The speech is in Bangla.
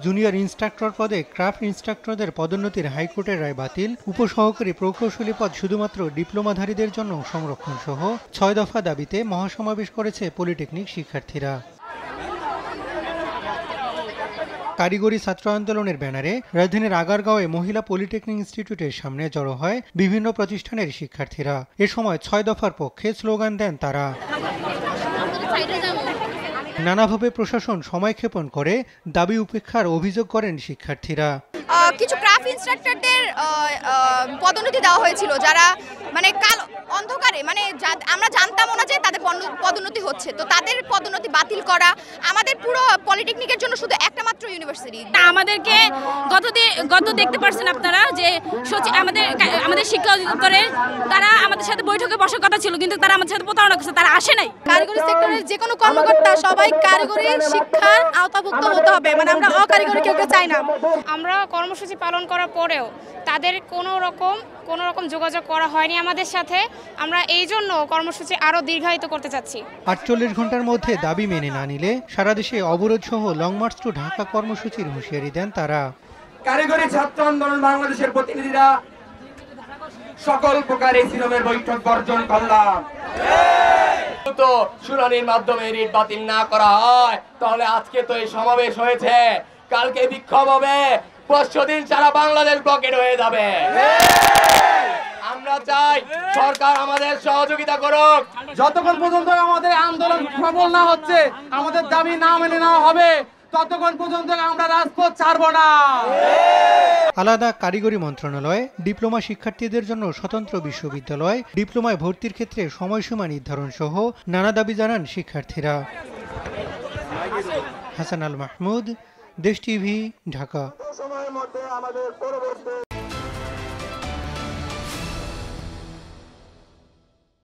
জুনিয়র ইন্সট্রাক্টর পদে ক্রাফট ইন্সট্রাক্টরদের পদোন্নতির হাইকোর্টের রায় বাতিল, উপসহকারী প্রকৌশলী পদ শুধুমাত্র ডিপ্লোমাধারীদের জন্য সংরক্ষণ সহ ৬ দফা দাবিতে মহাসমাবেশ করেছে পলিটেকনিক শিক্ষার্থীরা। কারিগরি ছাত্র আন্দোলনের ব্যানারে রাজধানীর আগারগাঁওয়ে মহিলা পলিটেকনিক ইনস্টিটিউটের সামনে জড়ো হয় বিভিন্ন প্রতিষ্ঠানের শিক্ষার্থীরা। এ সময় ৬ দফার পক্ষে স্লোগান দেন তারা। নানাভাবে প্রশাসন সময়ক্ষেপণ করে দাবি উপেক্ষার অভিযোগ করেন শিক্ষার্থীরা। কিছু ক্রাফট ইনস্ট্রাক্টরদের পদোন্নতি দেওয়া হয়েছিল, যারা মানে কাল অন্ধকারে মানে আমরা জানতামও না যে তাদের পদোন্নতি হচ্ছে, তো তাদের পদোন্নতি বাতিল করা আমাদের পুরো পলিটেকনিকের জন্য শুধু একটা মাত্র ইউনিভার্সিটি। আমাদেরকে গত দেখতে পারছেন আপনারা যে আমাদের শিক্ষা অধিদপ্তরের তারা আমাদের সাথে বৈঠকে বসার কথা ছিল, কিন্তু তারা আমাদের সাথে প্রতারণা করছে, তারা আসে নাই। কারিগরি সেক্টরের যে কোনো কর্মকর্তা সবাই কারিগরি শিক্ষার আওতাভুক্ত হতে হবে, মানে আমরা অকারিগরি কেউ চাই না। আমরা কর্মসূচি পালন করার পরেও তাদের কোনো রকম যোগাযোগ করা হয়নি আমাদের সাথে। আমরা এই জন্য কর্মসূচি আরো দীর্ঘায়িত করতে চাচ্ছি। ৪৮ ঘন্টার মধ্যে দাবি মেনে না নিলে সারা দেশে অবরোধ সহ লং মার্চ টু ঢাকা কর্মসূচির হুঁশিয়ারি দেন তারা। কারিগরি ছাত্র আন্দোলন বাংলাদেশের প্রতিনিধিরা সকল প্রকার সিনেমের বৈঠক বর্জন করলাম। তো শুনানির মাধ্যমে রিট বাতিল না করা হয়, তাহলে আজকে তো এই সমাবেশ হয়েছে, কালকে বিক্ষোভ হবে, পরশুদিন সারা বাংলাদেশ ব্লকেড হয়ে যাবে। আমরা চাই সরকার আমাদের সহযোগিতা করুক। যতক্ষণ পর্যন্ত আমাদের আন্দোলন সফল না হচ্ছে, আমাদের দাবি না মেনে নেওয়া হবে, ততক্ষণ পর্যন্ত আমরা রাজপথ ছাড়ব না। আলাদা কারিগরি মন্ত্রণালয়, ডিপ্লোমা শিক্ষার্থীদের জন্য স্বতন্ত্র বিশ্ববিদ্যালয়, ডিপ্লোমায় ভর্তির ক্ষেত্রে সময়সীমা নির্ধারণ সহ নানা দাবি জানান শিক্ষার্থীরা। হাসান আল মাহমুদ, দেশ টিভি, ঢাকা।